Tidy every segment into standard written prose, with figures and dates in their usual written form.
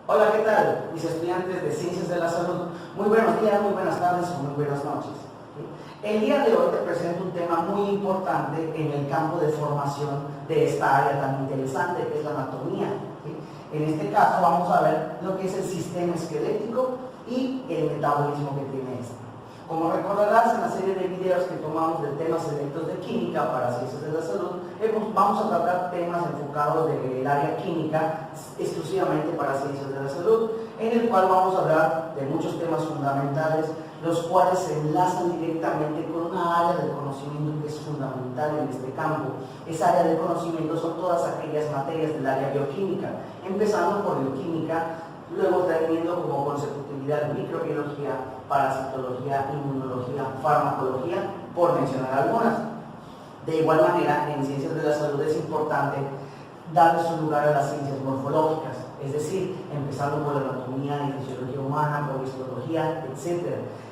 Hola, ¿qué tal? Mis estudiantes de Ciencias de la Salud. Muy buenos días, muy buenas tardes o muy buenas noches. El día de hoy te presento un tema muy importante en el campo de formación de esta área tan interesante que es la anatomía. En este caso vamos a ver lo que es el sistema esquelético y el metabolismo que tiene este. Como recordarás, en la serie de videos que tomamos de temas selectos de química para Ciencias de la Salud, vamos a tratar temas enfocados del área química exclusivamente para Ciencias de la Salud, en el cual vamos a hablar de muchos temas fundamentales, los cuales se enlazan directamente con una área del conocimiento que es fundamental en este campo. Esa área de conocimiento son todas aquellas materias del área bioquímica, empezando por bioquímica, luego teniendo como consecutividad microbiología, parasitología, inmunología, farmacología, por mencionar algunas. De igual manera, en Ciencias de la Salud es importante darle su lugar a las ciencias morfológicas, es decir, empezando por la anatomía y fisiología humana, por histología, etc.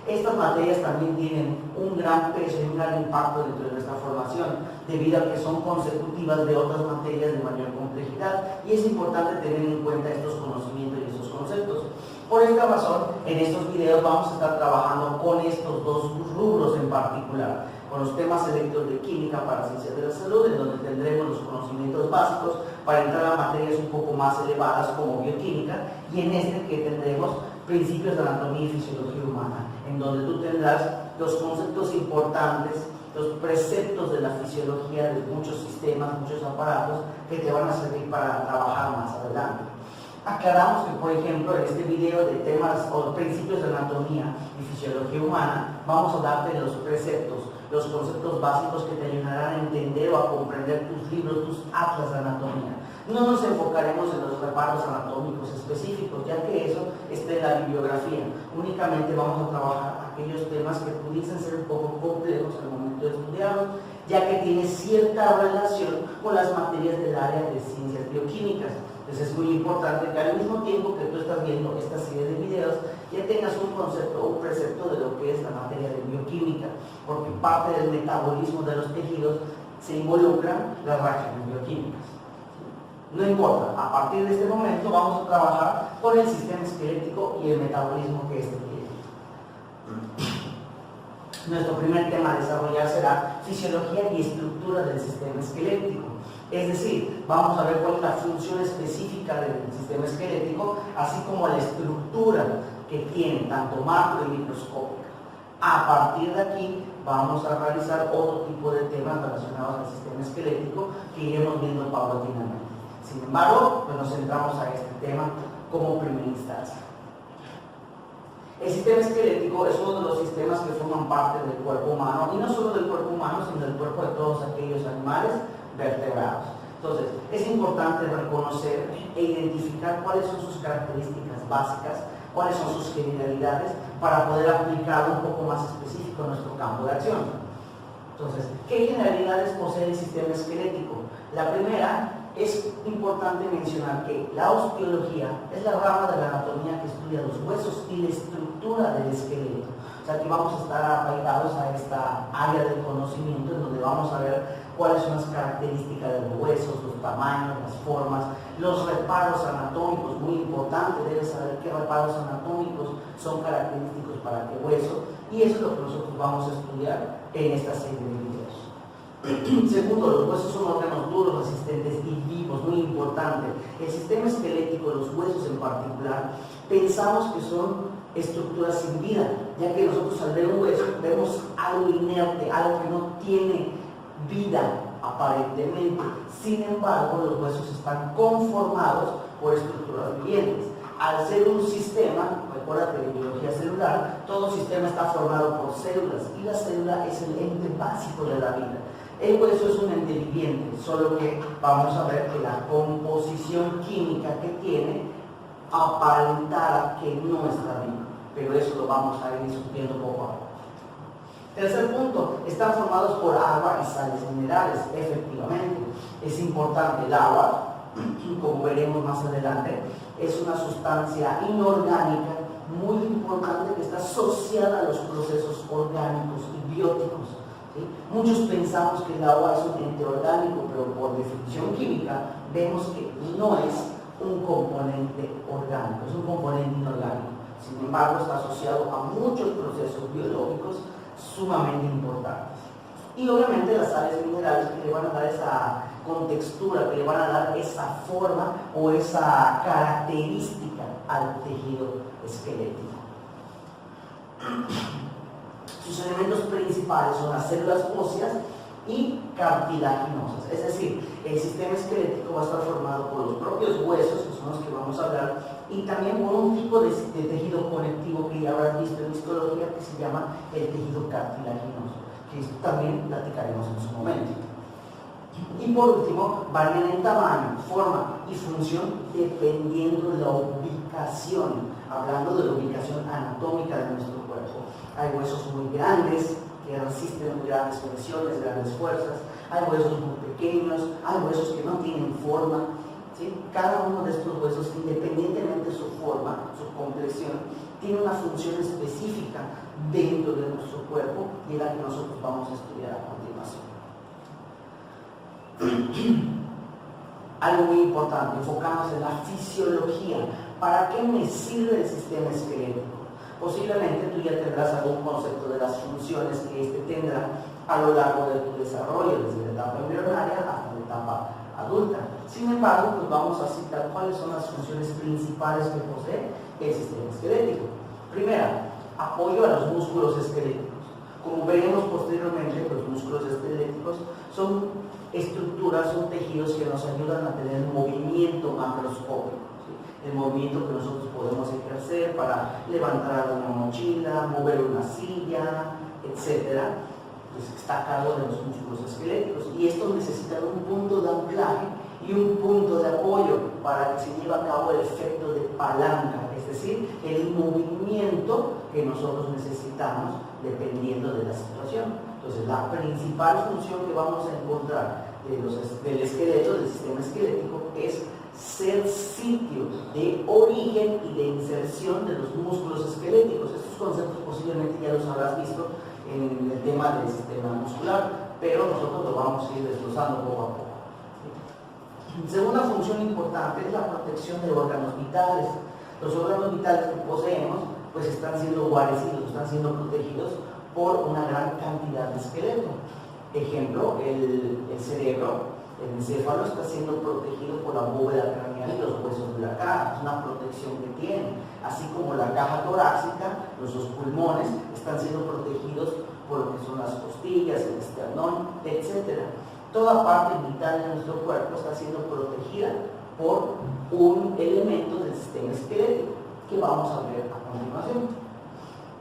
Estas materias también tienen un gran peso y un gran impacto dentro de nuestra formación, debido a que son consecutivas de otras materias de mayor complejidad, y es importante tener en cuenta estos conocimientos y estos conceptos. Por esta razón, en estos videos vamos a estar trabajando con estos dos rubros en particular, con los temas selectos de química para Ciencias de la Salud, en donde tendremos los conocimientos básicos para entrar a materias un poco más elevadas como bioquímica, y en este que tendremos principios de anatomía y fisiología humana, en donde tú tendrás los conceptos importantes, los preceptos de la fisiología de muchos sistemas, muchos aparatos que te van a servir para trabajar más adelante. Aclaramos que, por ejemplo, en este video de temas o principios de anatomía y fisiología humana, vamos a darte los preceptos, los conceptos básicos que te ayudarán a entender o a comprender tus libros, tus atlas de anatomía. No nos enfocaremos en los reparos anatómicos específicos, ya que eso está en la bibliografía. Únicamente vamos a trabajar aquellos temas que pudiesen ser un poco complejos al momento de estudiarlos, ya que tiene cierta relación con las materias del área de ciencias bioquímicas. Entonces es muy importante que al mismo tiempo que tú estás viendo esta serie de videos, ya tengas un concepto o un precepto de lo que es la materia de bioquímica, porque parte del metabolismo de los tejidos se involucran las reacciones bioquímicas. No importa, a partir de este momento vamos a trabajar con el sistema esquelético y el metabolismo que este tiene. Nuestro primer tema a desarrollar será fisiología y estructura del sistema esquelético. Es decir, vamos a ver cuál es la función específica del sistema esquelético, así como la estructura que tiene, tanto macro y microscópica. A partir de aquí vamos a realizar otro tipo de temas relacionados al sistema esquelético que iremos viendo paulatinamente. Sin embargo, pues nos centramos a este tema como primera instancia. El sistema esquelético es uno de los sistemas que forman parte del cuerpo humano, y no solo del cuerpo humano, sino del cuerpo de todos aquellos animales vertebrados. Entonces, es importante reconocer e identificar cuáles son sus características básicas, cuáles son sus generalidades, para poder aplicarlo un poco más específico en nuestro campo de acción. Entonces, ¿qué generalidades posee el sistema esquelético? La primera, es importante mencionar que la osteología es la rama de la anatomía que estudia los huesos y la estructura del esqueleto. O sea, que vamos a estar arraigados a esta área del conocimiento, en donde vamos a ver cuáles son las características de los huesos, los tamaños, las formas, los reparos anatómicos. Muy importante, debes saber qué reparos anatómicos son característicos para qué hueso, y eso es lo que nosotros vamos a estudiar en esta serie de videos. Segundo, los huesos son órganos duros, resistentes y vivos, muy importante. El sistema esquelético, los huesos en particular, pensamos que son estructuras sin vida, ya que nosotros al ver un hueso vemos algo inerte, algo que no tiene vida aparentemente. Sin embargo, los huesos están conformados por estructuras vivientes. Al ser un sistema, recuerda que en biología celular, todo sistema está formado por células, y la célula es el ente básico de la vida. El hueso es un ente viviente, solo que vamos a ver que la composición química que tiene aparentará que no está vivo, pero eso lo vamos a ir discutiendo poco a poco. Tercer punto, están formados por agua y sales minerales. Efectivamente, es importante el agua, como veremos más adelante, es una sustancia inorgánica muy importante que está asociada a los procesos orgánicos y bióticos. ¿Sí? Muchos pensamos que el agua es un ente orgánico, pero por definición química vemos que no es un componente orgánico, es un componente inorgánico. Sin embargo, está asociado a muchos procesos biológicos sumamente importantes. Y obviamente las sales minerales que le van a dar esa contextura, que le van a dar esa forma o esa característica al tejido esquelético. Sus elementos principales son las células óseas y cartilaginosas, es decir, el sistema esquelético va a estar formado por los propios huesos, que son los que vamos a hablar, y también por un tipo de tejido conectivo que ya habrán visto en histología que se llama el tejido cartilaginoso, que esto también platicaremos en su momento. Y por último, varían en tamaño, forma y función dependiendo de la ubicación, hablando de la ubicación anatómica de nuestro cuerpo. Hay huesos muy grandes que resisten muy grandes presiones, grandes fuerzas, hay huesos muy pequeños, hay huesos que no tienen forma, ¿sí? Cada uno de estos huesos, independientemente de su forma, su complexión, tiene una función específica dentro de nuestro cuerpo y la que nosotros vamos a estudiar a continuación. Algo muy importante, enfocamos en la fisiología. ¿Para qué me sirve el sistema esquelético? Posiblemente tú ya tendrás algún concepto de las funciones que éste tendrá a lo largo de tu desarrollo, desde la etapa embrionaria hasta la etapa adulta. Sin embargo, pues vamos a citar cuáles son las funciones principales que posee el sistema esquelético. Primera, apoyo a los músculos esqueléticos. Como veremos posteriormente, los músculos esqueléticos son estructuras, son tejidos que nos ayudan a tener movimiento macroscópico. El movimiento que nosotros podemos ejercer para levantar una mochila, mover una silla, etc. Pues está a cargo de los músculos esqueléticos y estos necesitan un punto de anclaje y un punto de apoyo para que se lleve a cabo el efecto de palanca, es decir, el movimiento que nosotros necesitamos dependiendo de la situación. Entonces, la principal función que vamos a encontrar del esqueleto, del sistema esquelético, es ser sitio de origen y de inserción de los músculos esqueléticos. Estos conceptos posiblemente ya los habrás visto en el tema del sistema muscular, pero nosotros lo vamos a ir desglosando poco a poco. Segunda función importante es la protección de órganos vitales. Los órganos vitales que poseemos pues están siendo guarecidos, están siendo protegidos por una gran cantidad de esqueleto. Ejemplo, el cerebro, el encéfalo está siendo protegido por la bóveda craneal y los huesos de la cara, es una protección que tiene, así como la caja torácica, los dos pulmones están siendo protegidos por lo que son las costillas, el esternón, etc. Toda parte vital de nuestro cuerpo está siendo protegida por un elemento del sistema esquelético que vamos a ver a continuación.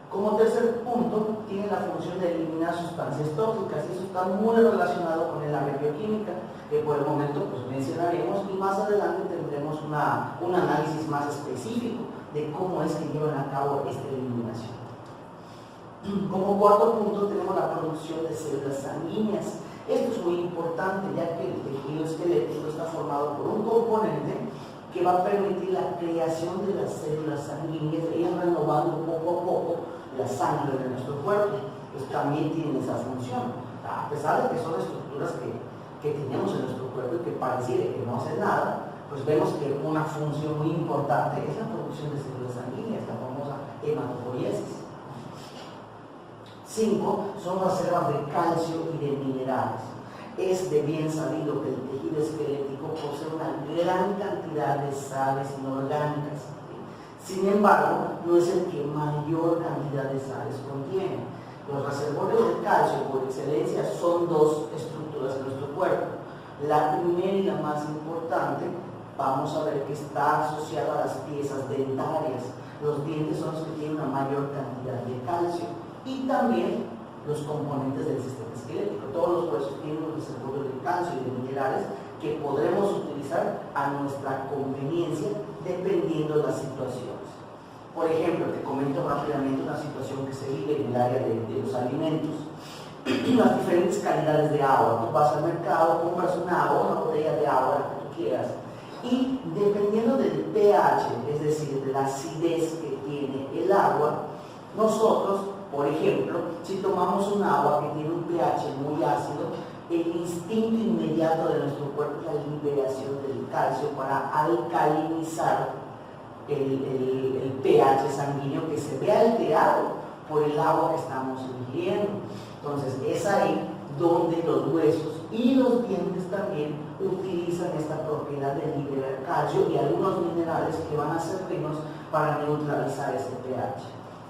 Como tercer punto, tiene la función de eliminar sustancias tóxicas y eso está muy relacionado con el área bioquímica que por el momento pues mencionaremos y más adelante tendremos un análisis más específico de cómo es que llevan a cabo esta eliminación. Como cuarto punto tenemos la producción de células sanguíneas. Esto es muy importante ya que el tejido esquelético está formado por un componente que va a permitir la creación de las células sanguíneas e ir renovando poco a poco la sangre de nuestro cuerpo. Pues también tienen esa función, a pesar de que son estructuras que tenemos en nuestro cuerpo y que pareciera que no hacen nada, pues vemos que una función muy importante es la producción de células sanguíneas, la famosa hematopoiesis. 5 son reservas de calcio y de minerales. Es de bien sabido que el tejido esquelético posee una gran cantidad de sales inorgánicas. Sin embargo, no es el que mayor cantidad de sales contiene. Los reservorios de calcio por excelencia son dos estructuras de nuestro cuerpo. La primera y la más importante, vamos a ver que está asociada a las piezas dentarias. Los dientes son los que tienen una mayor cantidad de calcio. Y también los componentes del sistema esquelético. Todos los huesos tienen un reservorio de calcio y de minerales que podremos utilizar a nuestra conveniencia dependiendo de las situaciones. Por ejemplo, te comento rápidamente una situación que se vive en el área de los alimentos. Las diferentes calidades de agua. Tú vas al mercado, compras una botella de agua, la que tú quieras, y dependiendo del pH, es decir, de la acidez que tiene el agua, nosotros, por ejemplo, si tomamos un agua que tiene un pH muy ácido, el instinto inmediato de nuestro cuerpo es la liberación del calcio para alcalinizar el pH sanguíneo que se ve alterado por el agua que estamos ingiriendo. Entonces es ahí donde los huesos y los dientes también utilizan esta propiedad de liberar calcio y algunos minerales que van a servirnos para neutralizar ese pH.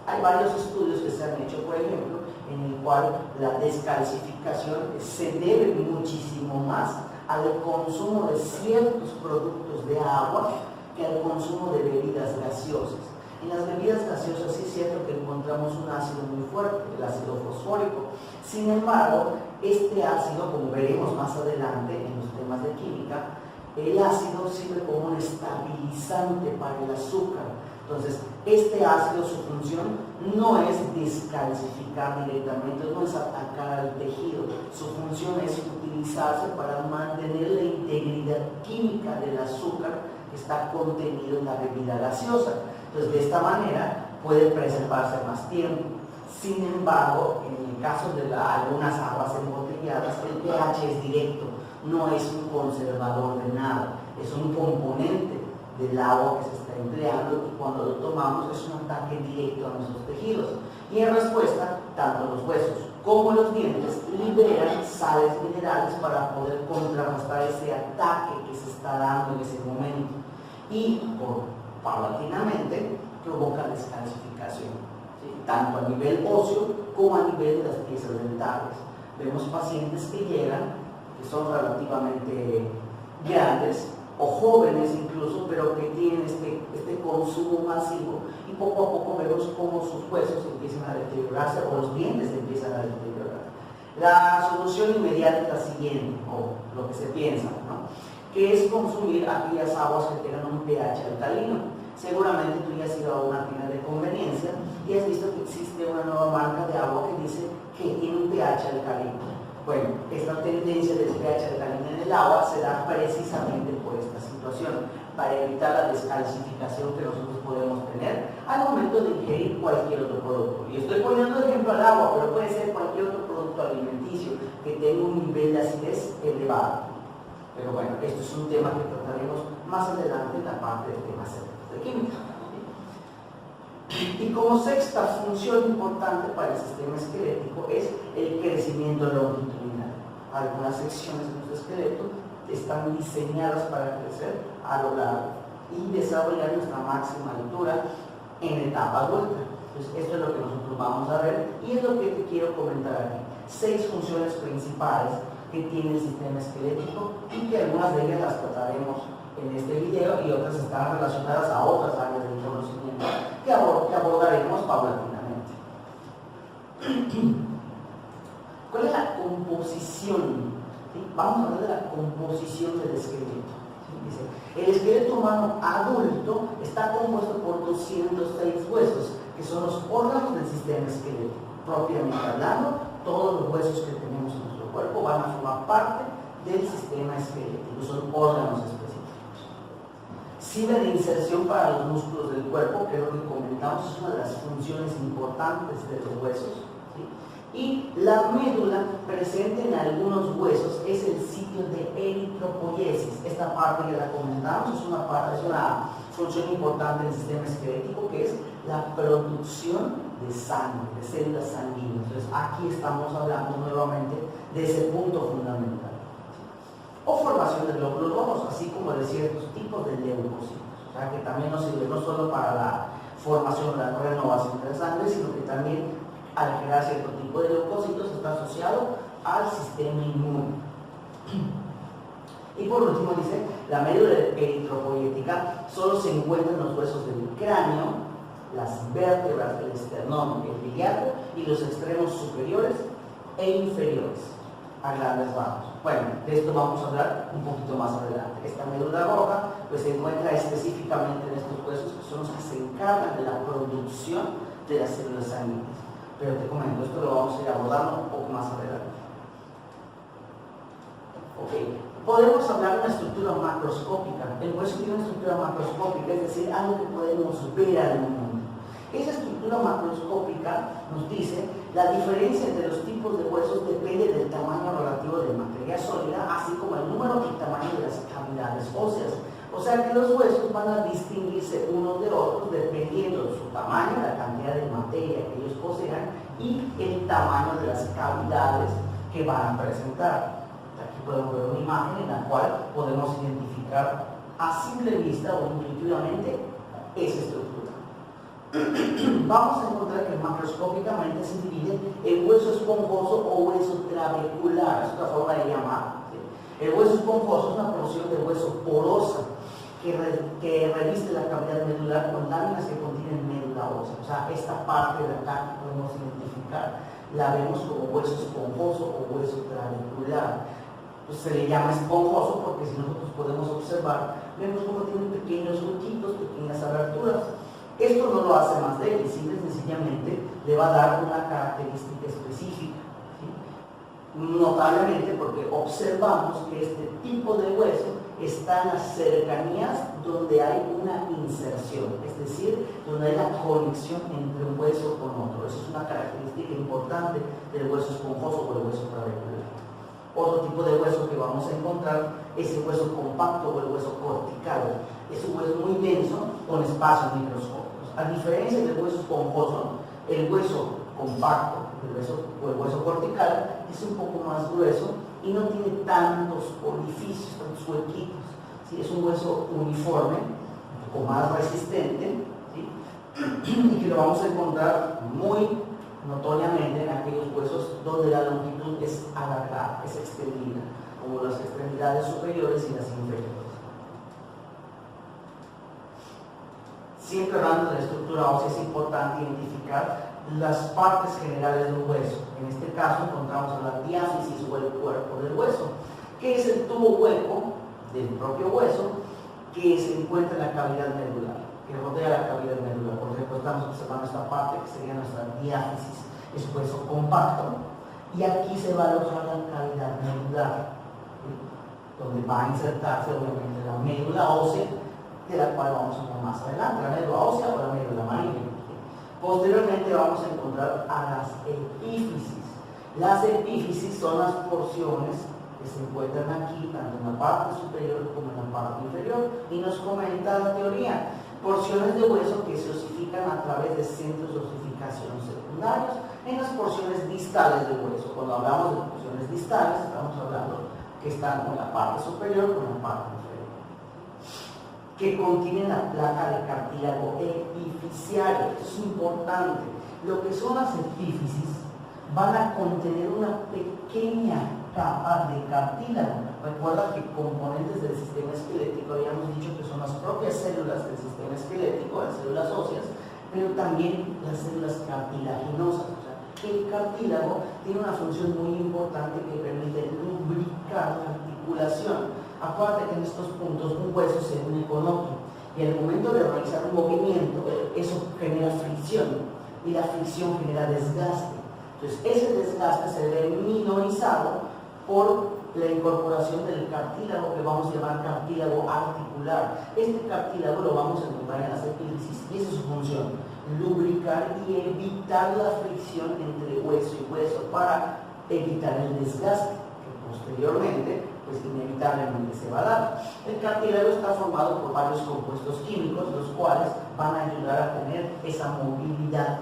Hay varios estudios que se han hecho, por ejemplo, en el cual la descalcificación se debe muchísimo más al consumo de ciertos productos de agua que al consumo de bebidas gaseosas. En las bebidas gaseosas sí es cierto que encontramos un ácido muy fuerte, el ácido fosfórico. Sin embargo, este ácido, como veremos más adelante en los temas de química, el ácido sirve como un estabilizante para el azúcar. Entonces, este ácido, su función no es descalcificar directamente, no es atacar al tejido. Su función es utilizarse para mantener la integridad química del azúcar que está contenido en la bebida gaseosa. Entonces, de esta manera puede preservarse más tiempo. Sin embargo, en el caso de algunas aguas embotelladas, el pH es directo, no es un conservador de nada, es un componente del agua que se está empleando y cuando lo tomamos es un ataque directo a nuestros tejidos. Y en respuesta, tanto los huesos como los dientes liberan sales minerales para poder contrarrestar ese ataque que se está dando en ese momento. Y paulatinamente provoca descalcificación, ¿sí? Tanto a nivel óseo como a nivel de las piezas dentales. Vemos pacientes que llegan, que son relativamente grandes o jóvenes incluso, pero que tienen este consumo masivo y poco a poco vemos cómo sus huesos empiezan a deteriorarse o los dientes empiezan a deteriorar. La solución inmediata es la siguiente, o lo que se piensa, ¿no? Que es consumir aquellas aguas que tengan un pH alcalino. Seguramente tú ya has ido a una tienda de conveniencia y has visto que existe una nueva marca de agua que dice que tiene un pH alcalino. Bueno, esta tendencia del pH alcalino en el agua se da precisamente por esta situación, para evitar la descalcificación que nosotros podemos tener al momento de ingerir cualquier otro producto. Y estoy poniendo de ejemplo al agua, pero puede ser cualquier otro producto alimenticio que tenga un nivel de acidez elevado. Pero bueno, esto es un tema que trataremos más adelante en la parte de temas de química. Y como sexta función importante para el sistema esquelético es el crecimiento longitudinal. Algunas secciones de nuestro esqueleto están diseñadas para crecer a lo largo y desarrollar nuestra máxima altura en etapa adulta. Entonces, esto es lo que nosotros vamos a ver y es lo que te quiero comentar aquí. 6 funciones principales que tiene el sistema esquelético y que algunas de ellas las trataremos en este video y otras están relacionadas a otras áreas del conocimiento que abordaremos paulatinamente. ¿Cuál es la composición? ¿Sí? Vamos a hablar de la composición del esqueleto. ¿Sí? Dice, el esqueleto humano adulto está compuesto por 206 huesos, que son los órganos del sistema esquelético. Propiamente hablando, todos los huesos que tenemos en nuestro cuerpo van a formar parte del sistema esquelético, son órganos específicos. Sirve de inserción para los músculos del cuerpo, que es lo que comentamos, es una de las funciones importantes de los huesos. ¿Sí? Y la médula, presente en algunos huesos, es el sitio de eritropoiesis. Esta parte que la comentamos es una función importante del sistema esquelético, que es la producción de sangre, de células sanguíneas. Entonces aquí estamos hablando nuevamente de ese punto fundamental. O formación de glóbulos rojos, así como de ciertos tipos de leucocitos, o sea que también nos sirve no solo para la formación, la renovación de la sangre, sino que también al generar cierto tipo de leucocitos está asociado al sistema inmune. Y por último dice, la médula eritropoyética solo se encuentra en los huesos del cráneo, las vértebras del esternón, el iliaco y los extremos superiores e inferiores a grandes rasgos. Bueno, de esto vamos a hablar un poquito más adelante. Esta médula roja pues se encuentra específicamente en estos huesos que son los que se encargan de la producción de las células sanguíneas. Pero te comento, esto lo vamos a ir abordando un poco más adelante. Ok, podemos hablar de una estructura macroscópica. El hueso tiene una estructura macroscópica, es decir, algo que podemos ver al mundo. Esa estructura macroscópica nos dice la diferencia entre los tipos de huesos depende del tamaño relativo de materia sólida, así como el número y tamaño de las cavidades óseas. O sea que los huesos van a distinguirse unos de otros dependiendo de su tamaño, la cantidad de materia que ellos posean y el tamaño de las cavidades que van a presentar. Aquí podemos ver una imagen en la cual podemos identificar a simple vista o intuitivamente esa estructura. Vamos a encontrar que macroscópicamente se divide en hueso esponjoso o hueso trabecular, es otra forma de llamarlo. El hueso esponjoso es una porción de hueso porosa que reviste la cavidad medular con láminas que contienen médula ósea. O sea, esta parte de acá que podemos identificar la vemos como hueso esponjoso o hueso trabecular. Pues se le llama esponjoso porque si nosotros podemos observar, vemos como tiene pequeños huequitos, pequeñas aberturas. Esto no lo hace más débil, simple y sencillamente le va a dar una característica específica. Notablemente porque observamos que este tipo de hueso está en las cercanías donde hay una inserción, es decir, donde hay la conexión entre un hueso con otro. Esa es una característica importante del hueso esponjoso o el hueso trabecular. Otro tipo de hueso que vamos a encontrar es el hueso compacto o el hueso cortical. Es un hueso muy denso con espacios microscópicos. A diferencia del hueso esponjoso, el hueso compacto o el hueso cortical es un poco más grueso y no tiene tantos orificios, tantos huequitos. ¿Sí? Es un hueso uniforme, un poco más resistente, ¿sí? Y que lo vamos a encontrar muy notoriamente en aquellos huesos donde la longitud es alargada, es extendida, como las extremidades superiores y las inferiores. Siempre hablando de la estructura ósea es importante identificar las partes generales de un hueso. En este caso encontramos a la diáfisis o el cuerpo del hueso, que es el tubo hueco del propio hueso que se encuentra en la cavidad medular, que rodea la cavidad medular. Por ejemplo, estamos observando esta parte que sería nuestra diáfisis, es hueso compacto, y aquí se va a alojar la cavidad medular, ¿sí? Donde va a insertarse obviamente la médula ósea, de la cual vamos a hablar más adelante, la médula ósea o la médula marina. Posteriormente vamos a encontrar a las epífisis. Las epífisis son las porciones que se encuentran aquí, tanto en la parte superior como en la parte inferior, y nos comenta la teoría, porciones de hueso que se osifican a través de centros de osificación secundarios en las porciones distales del hueso. Cuando hablamos de porciones distales, estamos hablando que están con la parte superior con la parte inferior, que contienen la placa de cartílago epifisiario. Esto es importante. Lo que son las epífisis van a contener una pequeña capa de cartílago. Recuerda que componentes del sistema esquelético habíamos dicho que son las propias células del sistema esquelético, las células óseas, pero también las células cartilaginosas. O sea, el cartílago tiene una función muy importante que permite lubricar la articulación. Acuérdate que en estos puntos un hueso se une con otro y al momento de realizar un movimiento eso genera fricción y la fricción genera desgaste. Entonces ese desgaste se ve minorizado por la incorporación del cartílago que vamos a llamar cartílago articular. Este cartílago lo vamos a encontrar en las epífisis y esa es su función, lubricar y evitar la fricción entre hueso y hueso para evitar el desgaste que posteriormente pues inevitablemente se va a dar. El cartílago está formado por varios compuestos químicos, los cuales van a ayudar a tener esa movilidad,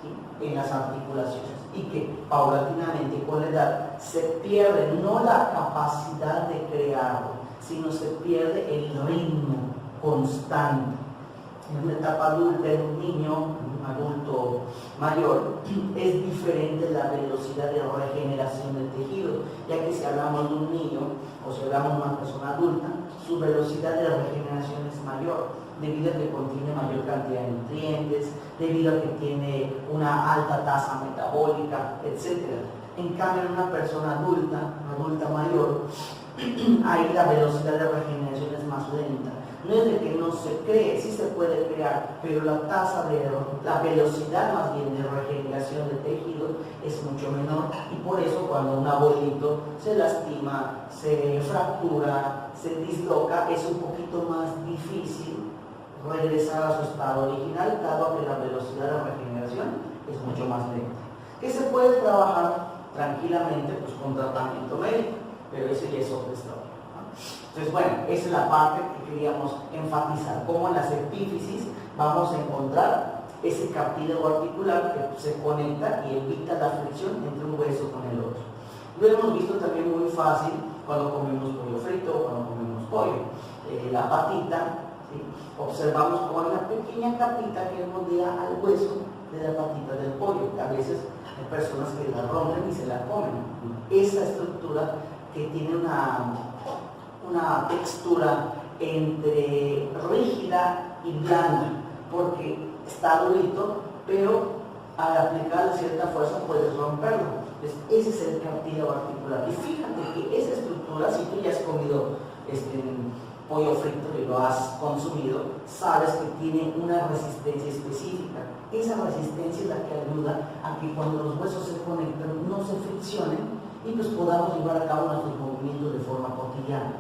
¿sí? En las articulaciones, y que paulatinamente con la edad se pierde no la capacidad de crearlo, sino se pierde el ritmo constante. En una etapa adulta, en un niño, un adulto mayor, es diferente la velocidad de regeneración del tejido, ya que si hablamos de un niño o si hablamos de una persona adulta, su velocidad de regeneración es mayor, debido a que contiene mayor cantidad de nutrientes, debido a que tiene una alta tasa metabólica, etc. En cambio, en una persona adulta mayor, ahí la velocidad de regeneración es más lenta. No es de que no se cree, sí se puede crear, pero la velocidad más bien de regeneración del tejido es mucho menor, y por eso cuando un abuelito se lastima, se fractura, se disloca, es un poquito más difícil regresar a su estado original, dado que la velocidad de regeneración es mucho más lenta. Que se puede trabajar tranquilamente pues, con tratamiento médico, pero eso ya es otra historia, ¿no? Entonces, bueno, esa es la parte que queríamos enfatizar, cómo en las epífisis vamos a encontrar ese cartílago articular que se conecta y evita la fricción entre un hueso con el otro. Lo hemos visto también muy fácil cuando comemos pollo frito o cuando comemos pollo. La patita, ¿sí? Observamos como hay una pequeña capita que rodea al hueso de la patita del pollo, que a veces hay personas que la rompen y se la comen. Esa estructura que tiene una textura entre rígida y blanda, porque está durito, pero al aplicar cierta fuerza puedes romperlo. Entonces, ese es el cartílago articular. Y fíjate que esa estructura, si tú ya has comido pollo frito y lo has consumido, sabes que tiene una resistencia específica. Esa resistencia es la que ayuda a que cuando los huesos se conectan no se friccionen y pues podamos llevar a cabo nuestros movimientos de forma cotidiana,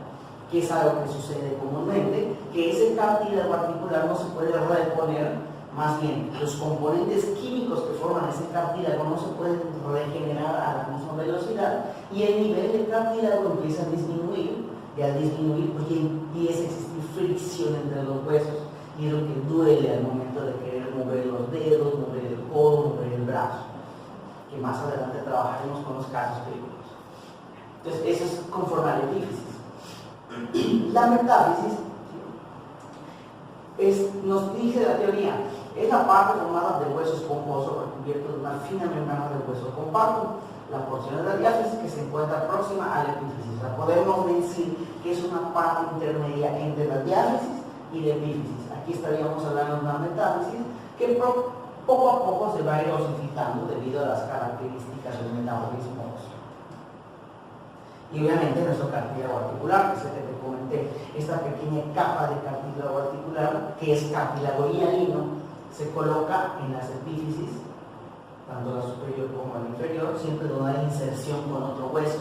que es algo que sucede comúnmente, que ese cartílago articular no se puede reponer. Más bien, los componentes químicos que forman ese cartílago no se pueden regenerar a la misma velocidad y el nivel del cartílago empieza a disminuir, y al disminuir pues empieza a existir fricción entre los huesos y es lo que duele al momento de querer mover los dedos, mover el codo, mover el brazo, que más adelante trabajaremos con los casos clínicos. Entonces, eso es conforme a la epífisis. La metáfisis nos dice la teoría, es la parte formada de hueso esponjoso recubierto de una fina membrana de hueso compacto. La porción de la diáfisis que se encuentra próxima a la epífisis. O sea, podemos decir que es una parte intermedia entre la diáfisis y la epífisis. Aquí estaríamos hablando de una metáfisis que poco a poco se va a ir osificando debido a las características del metabolismo óseo. Y obviamente nuestro cartílago articular, que es el que te comenté, esta pequeña capa de cartílago articular, que es cartílago hialino, se coloca en las epífisis, tanto la superior como la inferior, siempre donde hay inserción con otro hueso,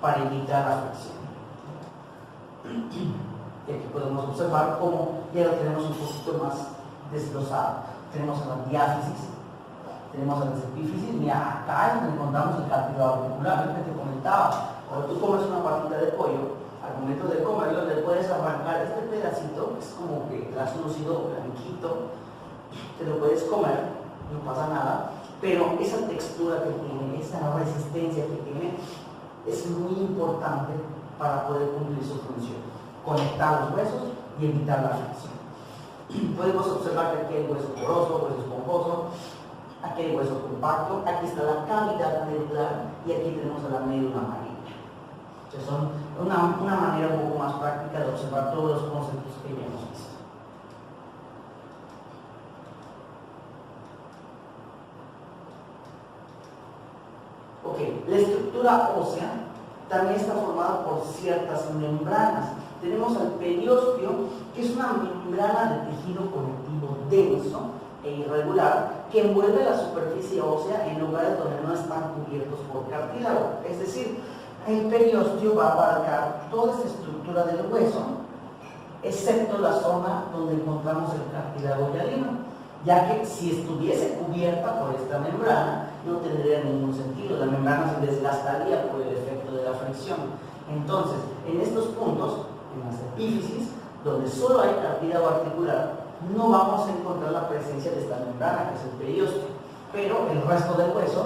para evitar la fricción. Y aquí podemos observar cómo ya lo tenemos un poquito más desglosado. Tenemos a la diáfisis, tenemos a las epífisis, mira, acá es donde encontramos el cartílago articular, lo que te comentaba. Cuando tú comes una patita de pollo, al momento de comerlo le puedes arrancar este pedacito, que es como que translúcido, blanquito, te lo puedes comer, no pasa nada, pero esa textura que tiene, esa resistencia que tiene, es muy importante para poder cumplir su función, conectar los huesos y evitar la fricción. Podemos observar que aquí hay hueso poroso, hueso esponjoso, aquí hay hueso compacto, aquí está la cavidad medular y aquí tenemos a la médula amarilla. Entonces son una manera un poco más práctica de observar todos los conceptos que ya hemos visto. Ok, la estructura ósea también está formada por ciertas membranas. Tenemos al periósteo, que es una membrana de tejido conectivo denso e irregular que envuelve la superficie ósea en lugares donde no están cubiertos por cartílago. Es decir, el periósteo va a abarcar toda esa estructura del hueso, excepto la zona donde encontramos el cartílago hialino, ya que si estuviese cubierta por esta membrana, no tendría ningún sentido. La membrana se desgastaría por el efecto de la fricción. Entonces, en estos puntos, en las epífisis, donde solo hay cartílago articular, no vamos a encontrar la presencia de esta membrana, que es el periósteo. Pero el resto del hueso,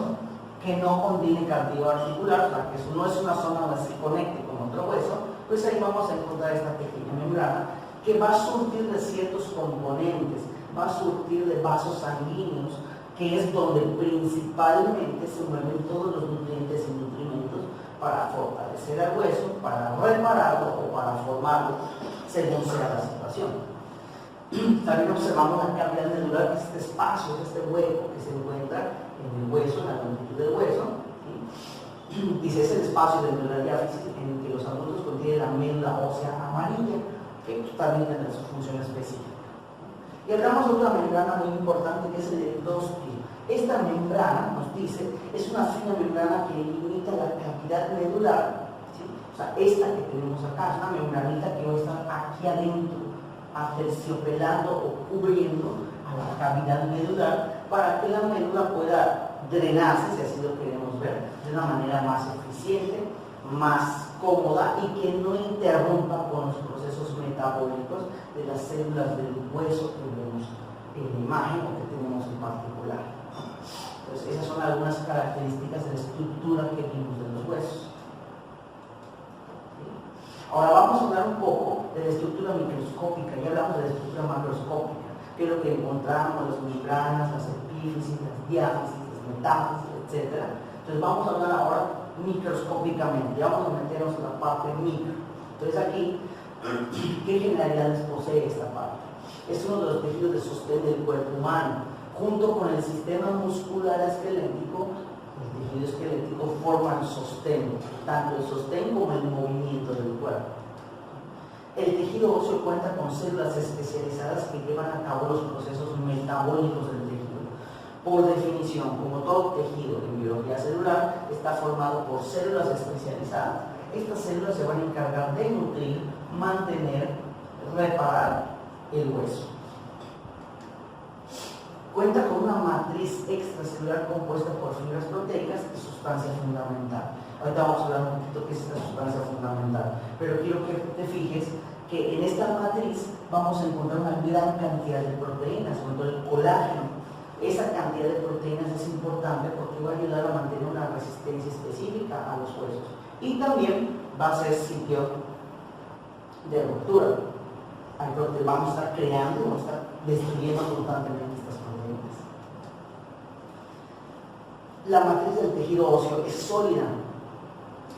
que no contiene cartílago articular, o sea, que no es una zona donde se conecte con otro hueso, pues ahí vamos a encontrar esta pequeña membrana que va a surtir de ciertos componentes, va a surtir de vasos sanguíneos, que es donde principalmente se mueven todos los nutrientes y nutrimentos para fortalecer al hueso, para repararlo o para formarlo, según sea la situación. También observamos la cavidad medular, que es este espacio, este hueco que se encuentra en el hueso, en la longitud del hueso, ¿sí? Dice, es el espacio de medular diáfisis en el que los adultos contienen la médula ósea amarilla, que también tiene su función específica. Y hablamos de otra membrana muy importante, que es el endósteo. Esta membrana, nos dice, es una fina membrana que limita la cavidad medular, ¿sí? O sea, esta que tenemos acá es una membranita que va a estar aquí adentro aterciopelando o cubriendo a la cavidad medular para que la médula pueda drenarse, si así lo queremos ver, de una manera más eficiente, más cómoda y que no interrumpa con los procesos metabólicos de las células del hueso que vemos en la imagen o que tenemos en particular. Entonces, esas son algunas características de la estructura que vimos de los huesos. Ahora vamos a hablar un poco de la estructura microscópica. Ya hablamos de la estructura macroscópica, que es lo que encontramos, las membranas, las epífisis, las diáfisis, las metáfisis, etc. Entonces vamos a hablar ahora microscópicamente, vamos a meternos en la parte micro. Entonces aquí, ¿qué generalidades posee esta parte? Es uno de los tejidos de sostén del cuerpo humano. Junto con el sistema muscular esquelético, el tejido esquelético forma el sostén, tanto el sostén como el movimiento del cuerpo. El tejido óseo cuenta con células especializadas que llevan a cabo los procesos metabólicos del tejido. Por definición, como todo tejido en biología celular, está formado por células especializadas. Estas células se van a encargar de nutrir, mantener, reparar el hueso. Cuenta con una matriz extracelular compuesta por fibras proteicas y sustancia fundamental. Ahorita vamos a hablar un poquito qué es esta sustancia fundamental, pero quiero que te fijes que en esta matriz vamos a encontrar una gran cantidad de proteínas, sobre todo el colágeno. Esa cantidad de proteínas es importante porque va a ayudar a mantener una resistencia específica a los huesos y también va a ser sitio de ruptura. Ahí vamos a estar creando, vamos a estar destruyendo constantemente estas proteínas. La matriz del tejido óseo es sólida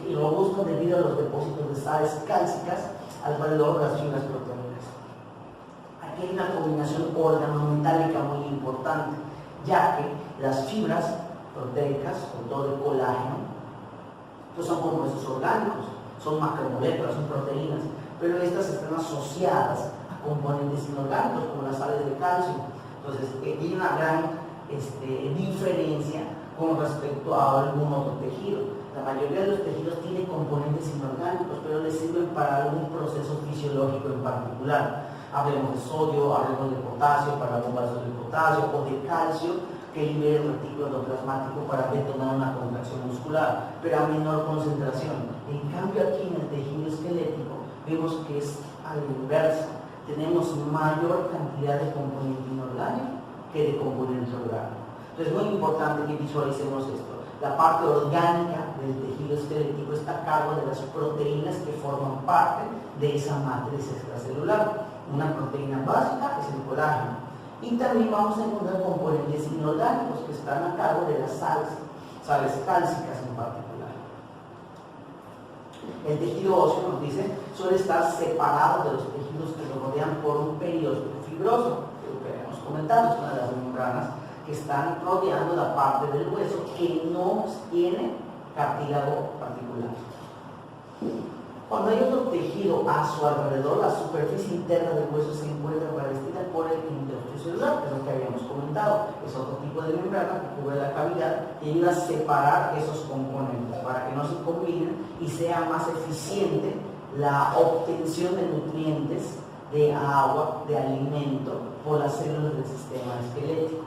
y robusta debido a los depósitos de sales cálcicas alrededor de las fibras proteicas. Aquí hay una combinación organometálica muy importante, ya que las fibras proteicas, sobre todo de colágeno, pues son compuestos orgánicos, son macromoléculas, son proteínas, pero estas están asociadas a componentes inorgánicos como las sales de calcio. Entonces, hay una gran diferencia con respecto a algún otro tejido. La mayoría de los tejidos tienen componentes inorgánicos, pero les sirven para algún proceso fisiológico en particular. Hablemos de sodio, hablemos de potasio para bombar de potasio, o de calcio que libera el retículo endoplasmático para detonar una contracción muscular, pero a menor concentración. En cambio, aquí en el tejido esquelético vemos que es al inverso. Tenemos mayor cantidad de componente inorgánico que de componente orgánico. Entonces es muy importante que visualicemos esto. La parte orgánica del tejido esquelético está a cargo de las proteínas que forman parte de esa matriz extracelular. Una proteína básica es el colágeno. Y también vamos a encontrar componentes inorgánicos que están a cargo de las sales cálcicas en particular. El tejido óseo, nos dice, suele estar separado de los tejidos que lo rodean por un periósteo fibroso, que lo que hemos comentado, es una de las membranas que están rodeando la parte del hueso que no tiene cartílago particular. Cuando hay otro tejido a su alrededor, la superficie interna del hueso se encuentra revestida por el endotelio celular, que es lo que habíamos comentado. Es otro tipo de membrana que cubre la cavidad y ayuda a separar esos componentes para que no se combinen y sea más eficiente la obtención de nutrientes, de agua, de alimento por las células del sistema esquelético.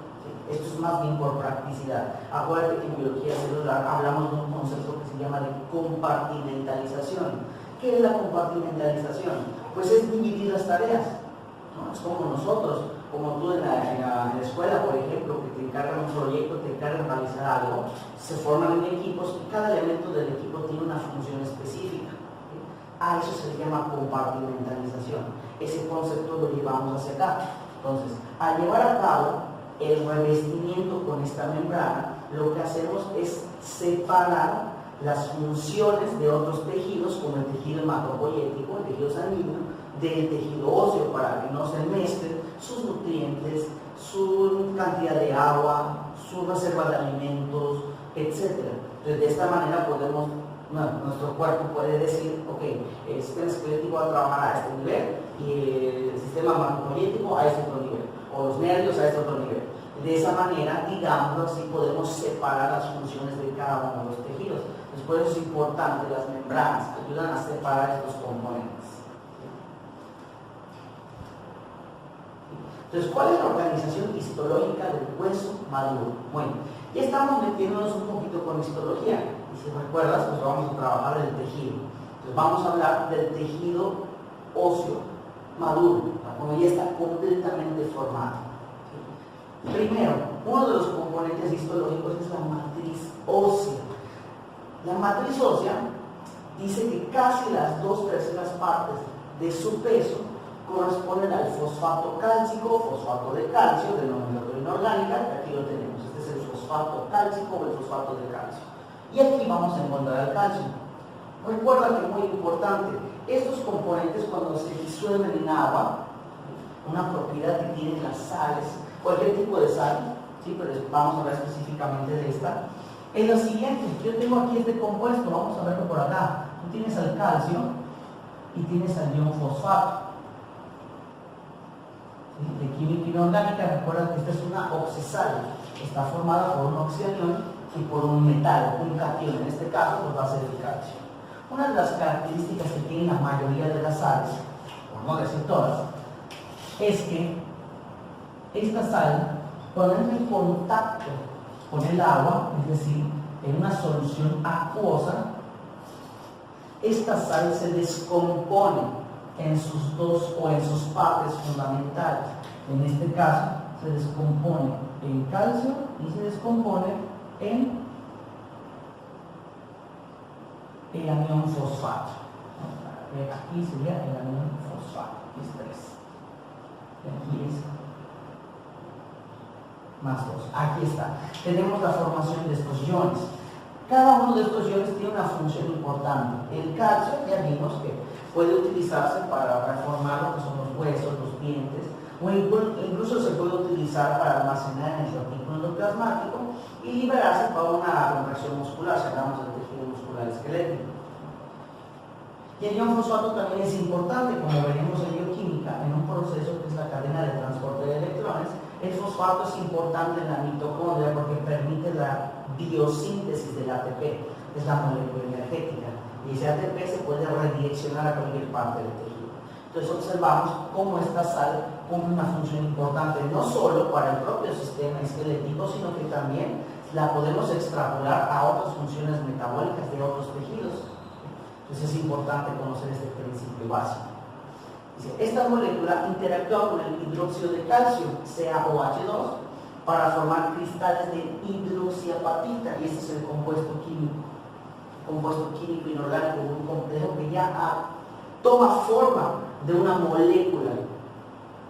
Esto es más bien por practicidad. Acuérdate que en biología celular hablamos de un concepto que se llama de compartimentalización. ¿Qué es la compartimentalización? Pues es dividir las tareas, ¿no? Es como nosotros, como tú en la escuela, por ejemplo, que te encargan un proyecto, te encargan realizar algo, se forman en equipos y cada elemento del equipo tiene una función específica. A eso se le llama compartimentalización. Ese concepto lo llevamos hacia acá. Entonces, al llevar a cabo el revestimiento con esta membrana, lo que hacemos es separar las funciones de otros tejidos, como el tejido hematopoyético, el tejido sanguíneo, del tejido óseo, para que no se mezclen sus nutrientes, su cantidad de agua, su reserva de alimentos, etc. Entonces, de esta manera podemos, nuestro cuerpo puede decir, ok, el sistema esquelético va a trabajar a este nivel y el sistema hematopoyético a este otro nivel, o los nervios a este otro nivel. De esa manera, digamos así, podemos separar las funciones de cada uno de los tejidos. Entonces, por eso es importante las membranas, que ayudan a separar estos componentes. Entonces, ¿cuál es la organización histológica del hueso maduro? Bueno, ya estamos metiéndonos un poquito con histología. Y si recuerdas, pues vamos a trabajar el tejido. Entonces, vamos a hablar del tejido óseo maduro, cuando ya está completamente formado. Primero, uno de los componentes histológicos es la matriz ósea. La matriz ósea dice que casi las 2/3 partes de su peso corresponden al fosfato cálcico, fosfato de calcio, de nomenclatura inorgánica, que aquí lo tenemos. Este es el fosfato cálcico o el fosfato de calcio. Y aquí vamos a encontrar el calcio. Recuerda que es muy importante, estos componentes cuando se disuelven en agua, una propiedad que tienen las sales, cualquier tipo de sal, ¿sí? Pero vamos a hablar específicamente de esta, es lo siguiente. Yo tengo aquí este compuesto, vamos a verlo por acá. Tú tienes el calcio y tienes el ion fosfato. ¿Sí? De química inorgánica, recuerda que esta es una oxesal, está formada por un oxianión y por un metal, un catión. En este caso pues va a ser el calcio. Una de las características que tienen la mayoría de las sales, por no decir todas, es que esta sal, cuando entra en contacto con el agua, es decir, en una solución acuosa, esta sal se descompone en sus dos o en sus partes fundamentales. En este caso, se descompone en calcio y se descompone en el anión fosfato. Aquí sería el anión fosfato, es 3. Aquí es más 2. Aquí está. Tenemos la formación de estos iones. Cada uno de estos iones tiene una función importante. El calcio, ya vimos que puede utilizarse para reformar lo que son los huesos, los dientes, o incluso se puede utilizar para almacenar en el retículo endoplasmático y liberarse para una contracción muscular, si hablamos del tejido muscular esquelético. Y el ion fosfato también es importante, como veremos en bioquímica, en un proceso que es la cadena de transporte de electrones. El fosfato es importante en la mitocondria porque permite la biosíntesis del ATP, que es la molécula energética, y ese ATP se puede redireccionar a cualquier parte del tejido. Entonces observamos cómo esta sal cumple una función importante, no solo para el propio sistema esquelético, sino que también la podemos extrapolar a otras funciones metabólicas de otros tejidos. Entonces es importante conocer este principio básico. Esta molécula interactúa con el hidróxido de calcio, CaOH2, para formar cristales de hidroxiapatita, y este es el compuesto químico inorgánico, un complejo que ya toma forma de una molécula,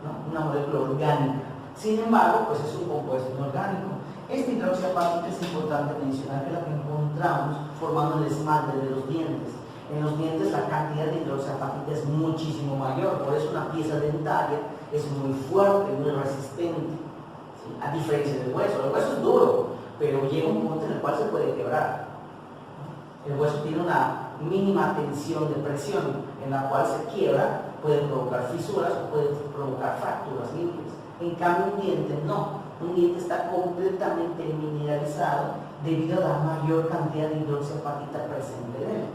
¿no? Una molécula orgánica. Sin embargo, pues es un compuesto inorgánico. Esta hidroxiapatita es importante mencionar que es la que encontramos formando el esmalte de los dientes. En los dientes la cantidad de hidroxiapatita es muchísimo mayor, por eso una pieza dentaria es muy fuerte, muy resistente, ¿sí? A diferencia del hueso. El hueso es duro, pero llega un punto en el cual se puede quebrar. El hueso tiene una mínima tensión de presión en la cual se quiebra, puede provocar fisuras o puede provocar fracturas limpias. En cambio un diente no, un diente está completamente mineralizado debido a la mayor cantidad de hidroxiapatita presente en él.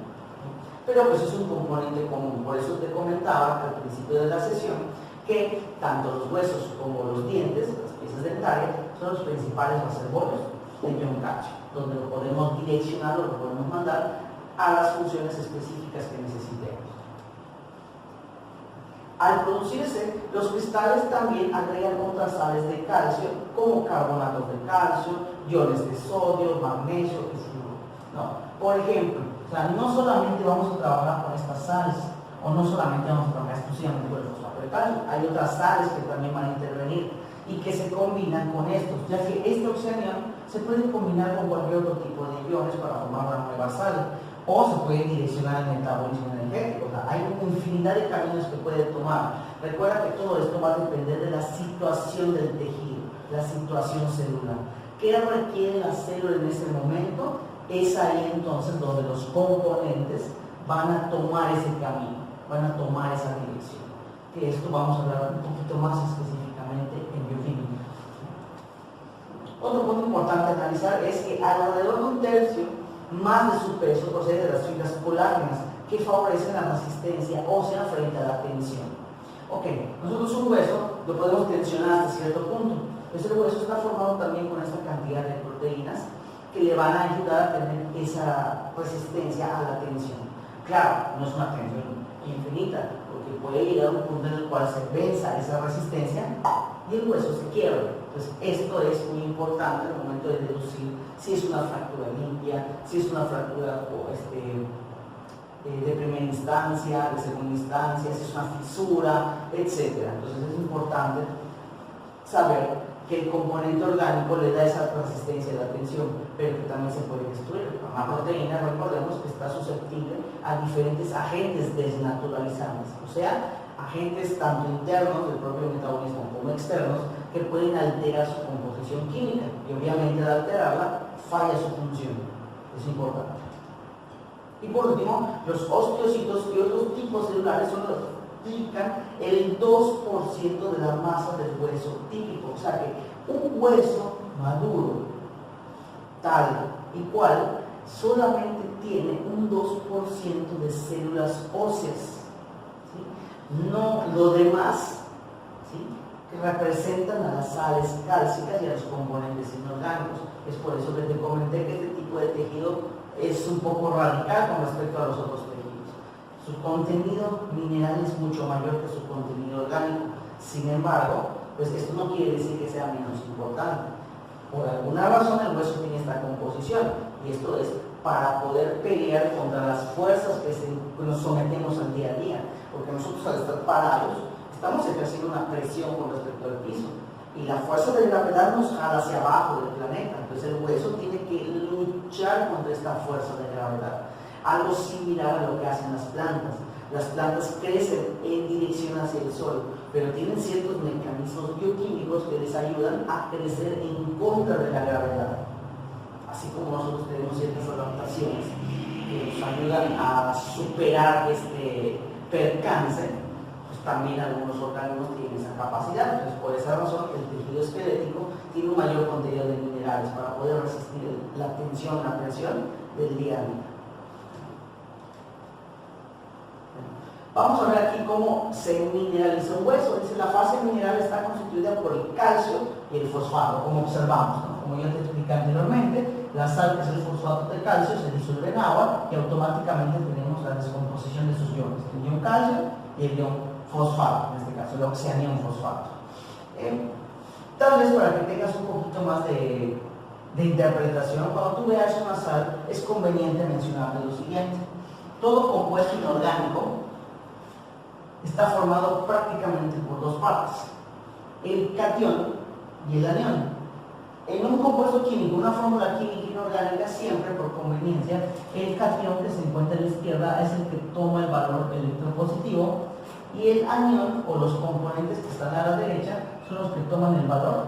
Pero pues es un componente común, por eso te comentaba al principio de la sesión que tanto los huesos como los dientes, las piezas dentarias, son los principales reservorios de ion calcio, donde lo podemos direccionar o lo podemos mandar a las funciones específicas que necesitemos. Al producirse, los cristales también agregan otras sales de calcio, como carbonatos de calcio, iones de sodio, magnesio y flúor. No. Por ejemplo, o sea, no solamente vamos a trabajar con estas sales, o no solamente vamos a trabajar exclusivamente con el fosfato de calcio, hay otras sales que también van a intervenir y que se combinan con estos, ya que este oxanión se puede combinar con cualquier otro tipo de iones para formar una nueva sal, o se puede direccionar el metabolismo energético. O sea, hay una infinidad de caminos que puede tomar. Recuerda que todo esto va a depender de la situación del tejido, la situación celular. ¿Qué requiere la célula en ese momento? Es ahí entonces donde los componentes van a tomar ese camino, van a tomar esa dirección. Que esto vamos a hablar un poquito más específicamente en bioquímica. Otro punto importante a analizar es que alrededor de un tercio más de su peso procede de las fibras colágenas que favorecen la resistencia ósea frente a la tensión. Ok, nosotros un hueso lo podemos tensionar hasta cierto punto. Entonces el hueso está formado también con esta cantidad de proteínas que le van a ayudar a tener esa resistencia a la tensión. Claro, no es una tensión infinita, porque puede llegar a un punto en el cual se venza esa resistencia y el hueso se quiebra. Entonces esto es muy importante al momento de deducir si es una fractura limpia, si es una fractura de primera instancia, de segunda instancia, si es una fisura, etc. Entonces es importante saber que el componente orgánico le da esa resistencia a la tensión, pero que también se puede destruir. Una proteína, recordemos que está susceptible a diferentes agentes desnaturalizantes, o sea, agentes tanto internos del propio metabolismo como externos que pueden alterar su composición química y obviamente al alterarla falla su función. Es importante. Y por último, los osteocitos y otros tipos celulares son los que implican el 2% de la masa del hueso típico. O sea que un hueso maduro, tal y cual, solamente tiene un 2% de células óseas. ¿Sí? No lo demás, ¿sí?, que representan a las sales cálcicas y a los componentes inorgánicos. Es por eso que te comenté que este tipo de tejido es un poco radical con respecto a los otros tejidos. Su contenido mineral es mucho mayor que su contenido orgánico. Sin embargo, pues esto no quiere decir que sea menos importante. Por alguna razón el hueso tiene esta composición y esto es para poder pelear contra las fuerzas que nos sometemos al día a día, porque nosotros al estar parados estamos ejerciendo una presión con respecto al piso y la fuerza de gravedad nos jala hacia abajo del planeta. Entonces el hueso tiene que luchar contra esta fuerza de gravedad, algo similar a lo que hacen las plantas. Las plantas crecen en dirección hacia el sol, pero tienen ciertos mecanismos bioquímicos que les ayudan a crecer en contra de la gravedad. Así como nosotros tenemos ciertas adaptaciones que nos ayudan a superar este percance, pues también algunos organismos tienen esa capacidad. Entonces, por esa razón, el tejido esquelético tiene un mayor contenido de minerales para poder resistir la tensión, la presión del día a día. Vamos a ver aquí cómo se mineraliza un hueso. Dice, la fase mineral está constituida por el calcio y el fosfato, como observamos, ¿no? Como ya te expliqué anteriormente, la sal, que es el fosfato de calcio, se disuelve en agua y automáticamente tenemos la descomposición de sus iones, el ion calcio y el ion fosfato, en este caso el oxeanión fosfato. Tal vez para que tengas un poquito más de interpretación, cuando tú veas una sal, es conveniente mencionarte lo siguiente: todo compuesto inorgánico está formado prácticamente por dos partes, el catión y el anión. En un compuesto químico, una fórmula química inorgánica, siempre por conveniencia, el catión que se encuentra a la izquierda es el que toma el valor electropositivo y el anión o los componentes que están a la derecha son los que toman el valor